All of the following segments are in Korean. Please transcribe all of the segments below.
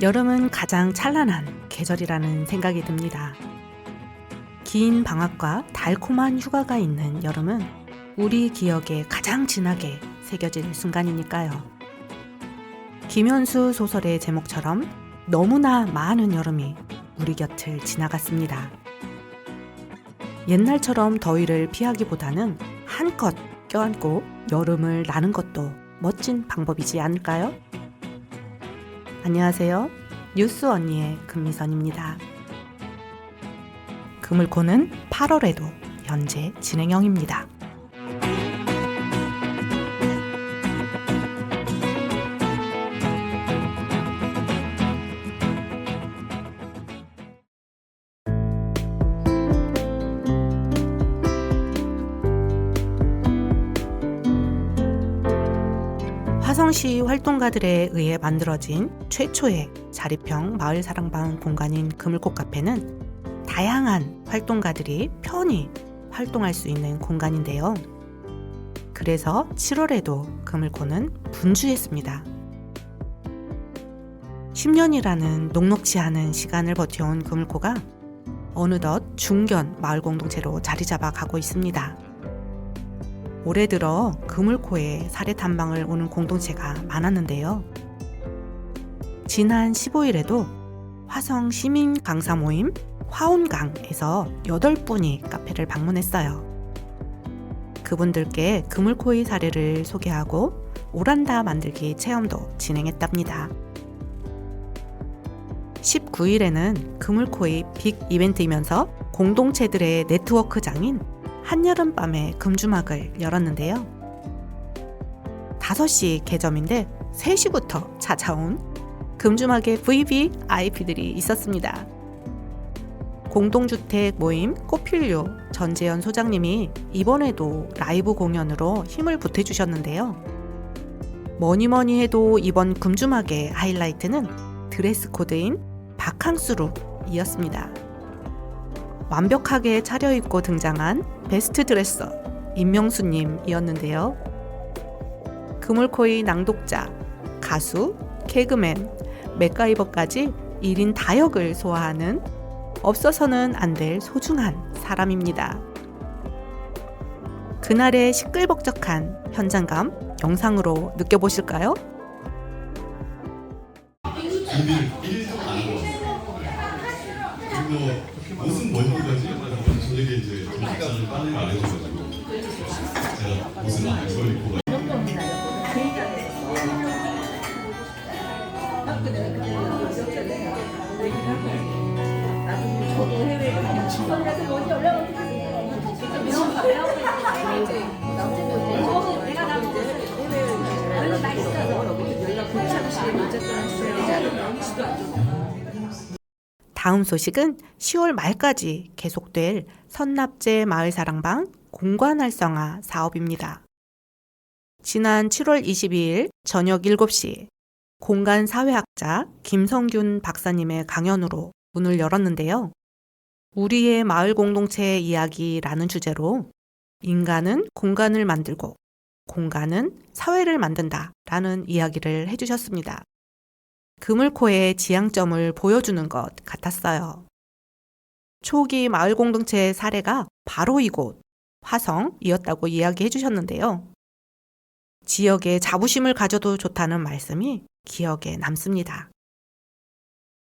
여름은 가장 찬란한 계절이라는 생각이 듭니다. 긴 방학과 달콤한 휴가가 있는 여름은 우리 기억에 가장 진하게 새겨질 순간이니까요. 김현수 소설의 제목처럼 너무나 많은 여름이 우리 곁을 지나갔습니다. 옛날처럼 더위를 피하기보다는 한껏 껴안고 여름을 나는 것도 멋진 방법이지 않을까요? 안녕하세요. 뉴스 언니의 금미선입니다. 그물코는 8월에도 현재 진행형입니다. 화성시 활동가들에 의해 만들어진 최초의 자립형 마을사랑방 공간인 그물코 카페는 다양한 활동가들이 편히 활동할 수 있는 공간인데요. 그래서 7월에도 그물코는 분주했습니다. 10년이라는 녹록지 않은 시간을 버텨온 그물코가 어느덧 중견 마을 공동체로 자리 잡아 가고 있습니다. 올해 들어 그물코에 사례 탐방을 오는 공동체가 많았는데요. 지난 15일에도 화성 시민 강사 모임 화온강에서 8분이 카페를 방문했어요. 그분들께 그물코의 사례를 소개하고 오란다 만들기 체험도 진행했답니다. 19일에는 그물코의 빅 이벤트이면서 공동체들의 네트워크장인 한여름밤의 금주막을 열었는데요. 5시 개점인데 3시부터 찾아온 금주막의 VVIP들이 있었습니다. 공동주택 모임 꽃필류 전재현 소장님이 이번에도 라이브 공연으로 힘을 보태주셨는데요. 뭐니뭐니 해도 이번 금주막의 하이라이트는 드레스 코드인 바캉스룩이었습니다. 완벽하게 차려입고 등장한 베스트 드레서 임명수님이었는데요. 그물코의 낭독자, 가수, 개그맨, 맥가이버까지 1인 다역을 소화하는 없어서는 안 될 소중한 사람입니다. 그날의 시끌벅적한 현장감 영상으로 느껴보실까요? 준비를 1도 안 하고 왔어요. 그리고 옷은 뭐 입고 가지? 저녁에 이제 시간을 빨리 안 해줘가지고 제가 옷을 안 입고 가요. 저도 해외에 다음 소식은 10월 말까지 계속될 선납제 마을사랑방 공간 활성화 사업입니다. 지난 7월 22일 저녁 7시 공간사회학자 김성균 박사님의 강연으로 문을 열었는데요. 우리의 마을 공동체의 이야기라는 주제로 인간은 공간을 만들고 공간은 사회를 만든다 라는 이야기를 해주셨습니다. 그물코의 지향점을 보여주는 것 같았어요. 초기 마을 공동체의 사례가 바로 이곳 화성이었다고 이야기해 주셨는데요. 지역에 자부심을 가져도 좋다는 말씀이 기억에 남습니다.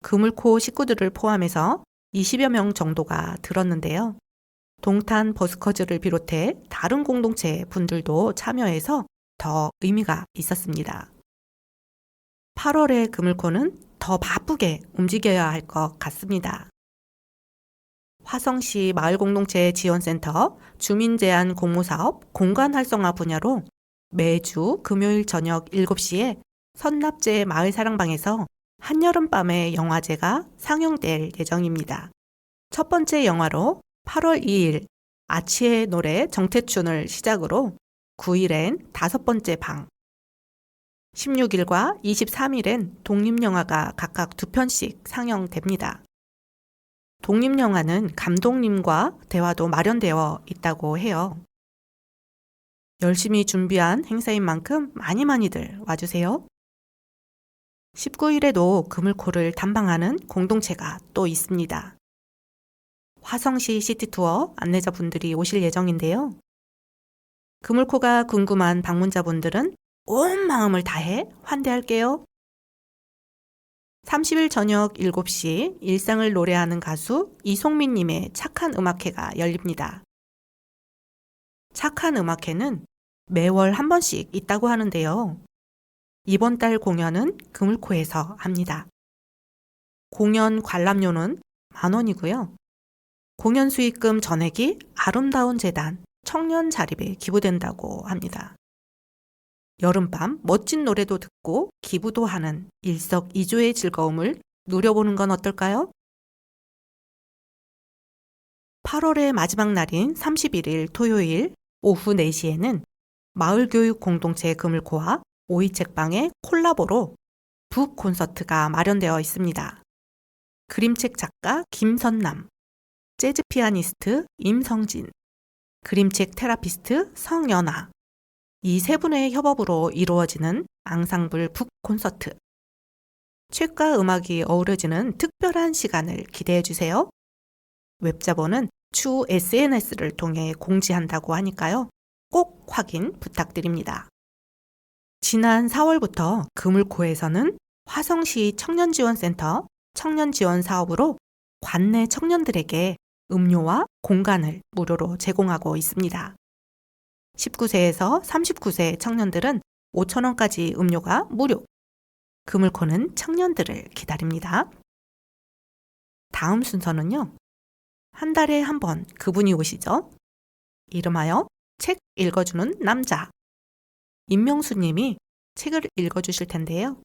그물코 식구들을 포함해서 20여 명 정도가 들었는데요. 동탄 버스커즈를 비롯해 다른 공동체 분들도 참여해서 더 의미가 있었습니다. 8월의 그물코는 더 바쁘게 움직여야 할 것 같습니다. 화성시 마을공동체 지원센터 주민제한 공모사업 공간활성화 분야로 매주 금요일 저녁 7시에 선납제 마을사랑방에서 한여름밤의 영화제가 상영될 예정입니다. 첫 번째 영화로 8월 2일 아치의 노래 정태춘을 시작으로 9일엔 5번째 방, 16일과 23일엔 독립영화가 각각 2편씩 상영됩니다. 독립영화는 감독님과 대화도 마련되어 있다고 해요. 열심히 준비한 행사인 만큼 많이들 와주세요. 19일에도 그물코를 탐방하는 공동체가 또 있습니다. 화성시 시티투어 안내자분들이 오실 예정인데요. 그물코가 궁금한 방문자분들은 온 마음을 다해 환대할게요. 30일 저녁 7시 일상을 노래하는 가수 이송민님의 착한 음악회가 열립니다. 착한 음악회는 매월 한 번씩 있다고 하는데요. 이번 달 공연은 그물코에서 합니다. 공연 관람료는 10,000원이고요. 공연 수익금 전액이 아름다운 재단 청년 자립에 기부된다고 합니다. 여름밤 멋진 노래도 듣고 기부도 하는 일석이조의 즐거움을 누려보는 건 어떨까요? 8월의 마지막 날인 31일 토요일 오후 4시에는 마을교육 공동체 그물코와 오이책방의 콜라보로 북 콘서트가 마련되어 있습니다. 그림책 작가 김선남, 재즈 피아니스트 임성진, 그림책 테라피스트 성연아, 이 세 분의 협업으로 이루어지는 앙상블 북 콘서트. 책과 음악이 어우러지는 특별한 시간을 기대해 주세요. 웹자본은 추후 SNS를 통해 공지한다고 하니까요. 꼭 확인 부탁드립니다. 지난 4월부터 그물코에서는 화성시 청년지원센터 청년지원 사업으로 관내 청년들에게 음료와 공간을 무료로 제공하고 있습니다. 19세에서 39세 청년들은 5,000원까지 음료가 무료. 그물코는 청년들을 기다립니다. 다음 순서는요. 한 달에 한 번 그분이 오시죠. 이름하여 책 읽어주는 남자. 임명수 님이 책을 읽어주실 텐데요.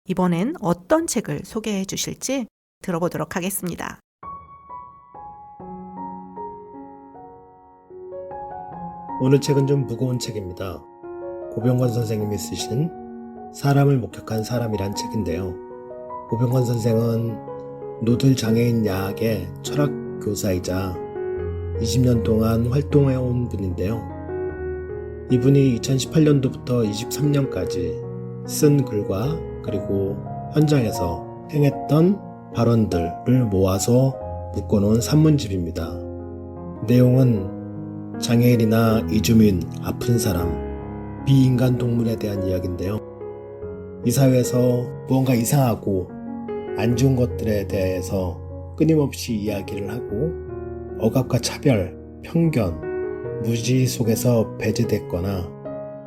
이번엔 어떤 책을 소개해 주실지 들어보도록 하겠습니다. 오늘 책은 좀 무거운 책입니다. 고병건 선생님이 쓰신 사람을 목격한 사람이란 책인데요. 고병건 선생은 노들 장애인 야학의 철학 교사이자 20년 동안 활동해온 분인데요. 이분이 2018년도부터 23년까지 쓴 글과 그리고 현장에서 행했던 발언들을 모아서 묶어놓은 산문집입니다. 내용은 장애인이나 이주민, 아픈 사람, 비인간 동물에 대한 이야기인데요. 이 사회에서 무언가 이상하고 안 좋은 것들에 대해서 끊임없이 이야기를 하고 억압과 차별, 편견, 무지 속에서 배제됐거나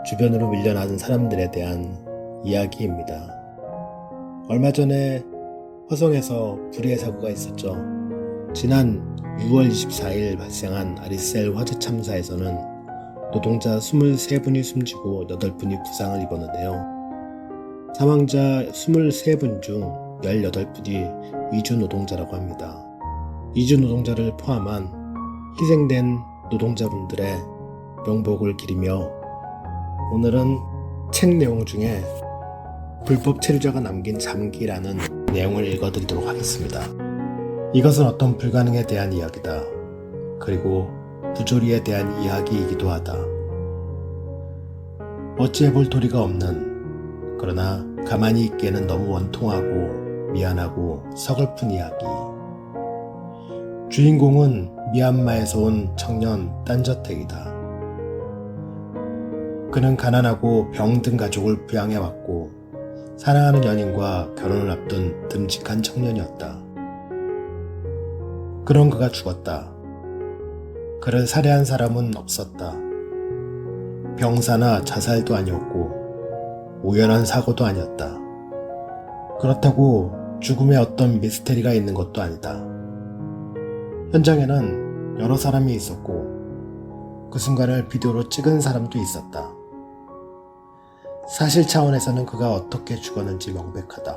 주변으로 밀려나는 사람들에 대한 이야기입니다. 얼마 전에 화성에서 불의의 사고가 있었죠. 지난 6월 24일 발생한 아리셀 화재 참사에서는 노동자 23분이 숨지고 8분이 부상을 입었는데요. 사망자 23분 중 18분이 이주 노동자라고 합니다. 이주 노동자를 포함한 희생된 노동자분들의 명복을 기리며 오늘은 책 내용 중에 불법 체류자가 남긴 잠기라는 내용을 읽어드리도록 하겠습니다. 이것은 어떤 불가능에 대한 이야기다. 그리고 부조리에 대한 이야기이기도 하다. 어찌해볼 도리가 없는, 그러나 가만히 있기에는 너무 원통하고 미안하고 서글픈 이야기. 주인공은 미얀마에서 온 청년 딴저택이다. 그는 가난하고 병든 가족을 부양해왔고 사랑하는 연인과 결혼을 앞둔 듬직한 청년이었다. 그런 그가 죽었다. 그를 살해한 사람은 없었다. 병사나 자살도 아니었고 우연한 사고도 아니었다. 그렇다고 죽음에 어떤 미스테리가 있는 것도 아니다. 현장에는 여러 사람이 있었고 그 순간을 비디오로 찍은 사람도 있었다. 사실 차원에서는 그가 어떻게 죽었는지 명백하다.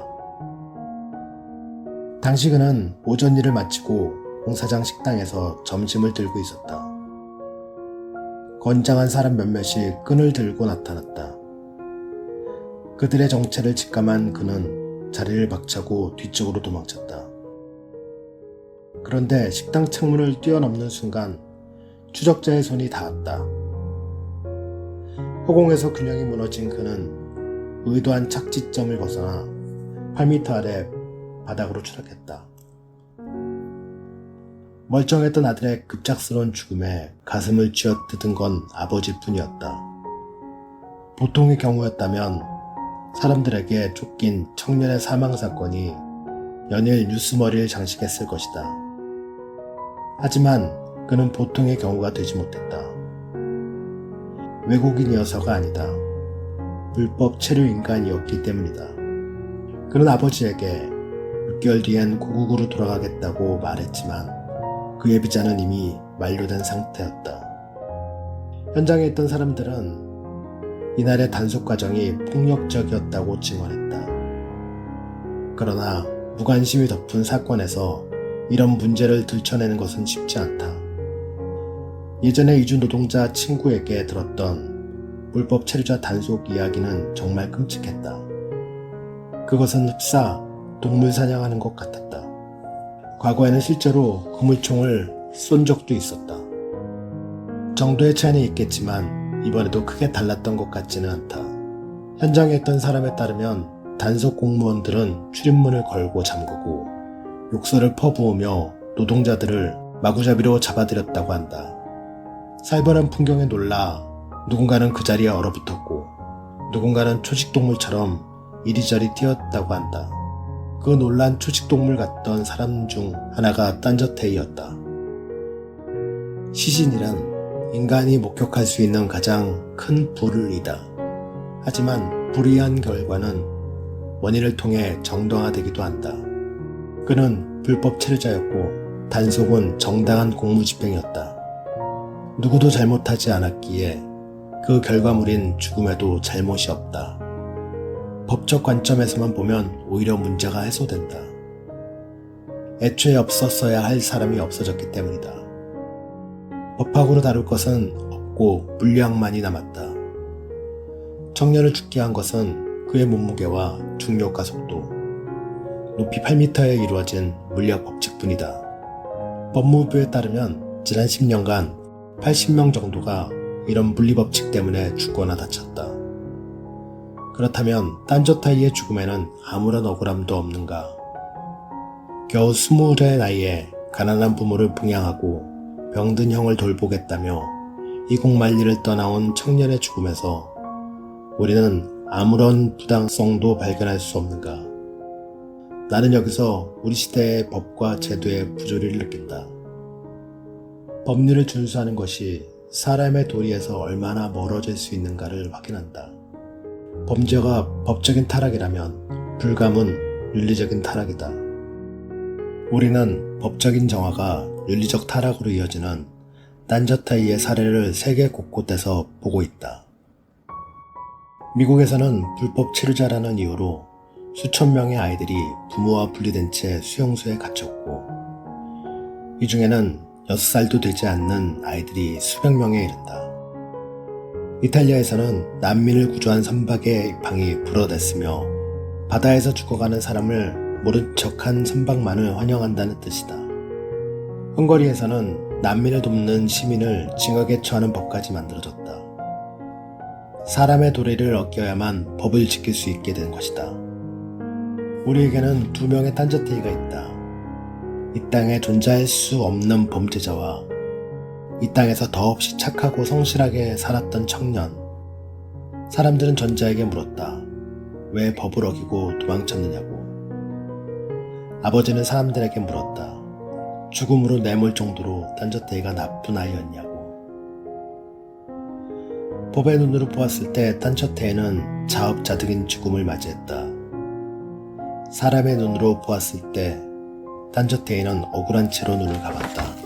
당시 그는 오전 일을 마치고 공사장 식당에서 점심을 들고 있었다. 건장한 사람 몇몇이 끈을 들고 나타났다. 그들의 정체를 직감한 그는 자리를 박차고 뒤쪽으로 도망쳤다. 그런데 식당 창문을 뛰어넘는 순간 추적자의 손이 닿았다. 허공에서 균형이 무너진 그는 의도한 착지점을 벗어나 8m 아래 바닥으로 추락했다. 멀쩡했던 아들의 급작스러운 죽음에 가슴을 쥐어뜯은 건 아버지뿐이었다. 보통의 경우였다면 사람들에게 쫓긴 청년의 사망 사건이 연일 뉴스머리를 장식했을 것이다. 하지만 그는 보통의 경우가 되지 못했다. 외국인이어서가 아니다. 불법 체류 인간이었기 때문이다. 그는 아버지에게 6개월 뒤엔 고국으로 돌아가겠다고 말했지만 그의 비자는 이미 만료된 상태였다. 현장에 있던 사람들은 이날의 단속 과정이 폭력적이었다고 증언했다. 그러나 무관심이 덮은 사건에서 이런 문제를 들춰내는 것은 쉽지 않다. 예전에 이주 노동자 친구에게 들었던 불법 체류자 단속 이야기는 정말 끔찍했다. 그것은 흡사 동물 사냥하는 것 같았다. 과거에는 실제로 그물총을 쏜 적도 있었다. 정도의 차이는 있겠지만 이번에도 크게 달랐던 것 같지는 않다. 현장에 있던 사람에 따르면 단속 공무원들은 출입문을 걸고 잠그고 욕설을 퍼부으며 노동자들을 마구잡이로 잡아들였다고 한다. 살벌한 풍경에 놀라 누군가는 그 자리에 얼어붙었고 누군가는 초식동물처럼 이리저리 뛰었다고 한다. 그 놀란 초식동물 같던 사람 중 하나가 딴저테이였다. 시신이란 인간이 목격할 수 있는 가장 큰 불의이다. 하지만 불의한 결과는 원인을 통해 정당화되기도 한다. 그는 불법 체류자였고 단속은 정당한 공무집행이었다. 누구도 잘못하지 않았기에 그 결과물인 죽음에도 잘못이 없다. 법적 관점에서만 보면 오히려 문제가 해소된다. 애초에 없었어야 할 사람이 없어졌기 때문이다. 법학으로 다룰 것은 없고 물리학만이 남았다. 청년을 죽게 한 것은 그의 몸무게와 중력과 속도, 높이 8m에 이루어진 물리학 법칙뿐이다. 법무부에 따르면 지난 10년간 80명 정도가 이런 물리법칙 때문에 죽거나 다쳤다. 그렇다면 딴저타이의 죽음에는 아무런 억울함도 없는가? 겨우 20의 나이에 가난한 부모를 봉양하고 병든 형을 돌보겠다며 이국만리를 떠나온 청년의 죽음에서 우리는 아무런 부당성도 발견할 수 없는가? 나는 여기서 우리 시대의 법과 제도의 부조리를 느낀다. 법률을 준수하는 것이 사람의 도리에서 얼마나 멀어질 수 있는가를 확인한다. 범죄가 법적인 타락이라면 불감은 윤리적인 타락이다. 우리는 법적인 정화가 윤리적 타락으로 이어지는 딴저타이의 사례를 세계 곳곳에서 보고 있다. 미국에서는 불법 체류자라는 이유로 수천 명의 아이들이 부모와 분리된 채 수용소에 갇혔고 이 중에는 6살도 되지 않는 아이들이 수백 명에 이른다. 이탈리아에서는 난민을 구조한 선박의 방이 불어댔으며 바다에서 죽어가는 사람을 모른 척한 선박만을 환영한다는 뜻이다. 헝가리에서는 난민을 돕는 시민을 징역에 처하는 법까지 만들어졌다. 사람의 도리를 어겨야만 법을 지킬 수 있게 된 것이다. 우리에게는 2명의 딴저테이가 있다. 이 땅에 존재할 수 없는 범죄자와 이 땅에서 더없이 착하고 성실하게 살았던 청년. 사람들은 전자에게 물었다. 왜 법을 어기고 도망쳤느냐고. 아버지는 사람들에게 물었다. 죽음으로 내몰 정도로 딴저테이가 나쁜 아이였냐고. 법의 눈으로 보았을 때 딴저테이는 자업자득인 죽음을 맞이했다. 사람의 눈으로 보았을 때 딴저테이는 억울한 채로 눈을 감았다.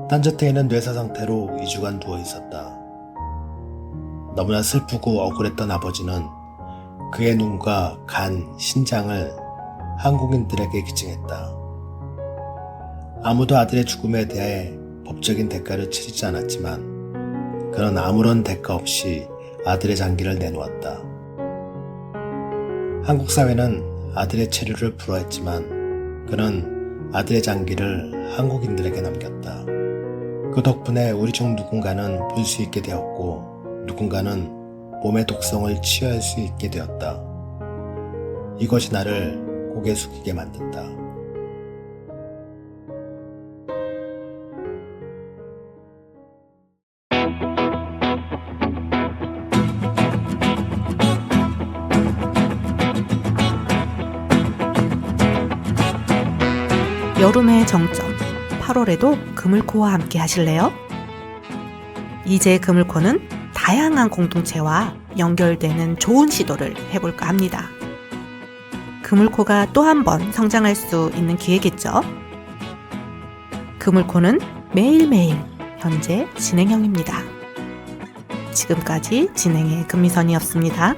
딴저테이는 뇌사 상태로 2주간 누워 있었다. 너무나 슬프고 억울했던 아버지는 그의 눈과 간, 신장을 한국인들에게 기증했다. 아무도 아들의 죽음에 대해 법적인 대가를 치르지 않았지만 그는 아무런 대가 없이 아들의 장기를 내놓았다. 한국 사회는 아들의 체류를 불허했지만 그는 아들의 장기를 한국인들에게 남겼다. 그 덕분에 우리 중 누군가는 볼 수 있게 되었고 누군가는 몸의 독성을 치유할 수 있게 되었다. 이것이 나를 고개 숙이게 만든다. 여름의 정점 8월에도 그물코와 함께 하실래요? 이제 그물코는 다양한 공동체와 연결되는 좋은 시도를 해볼까 합니다. 그물코가 또 한 번 성장할 수 있는 기회겠죠? 그물코는 매일매일 현재 진행형입니다. 지금까지 진행의 금미선이었습니다.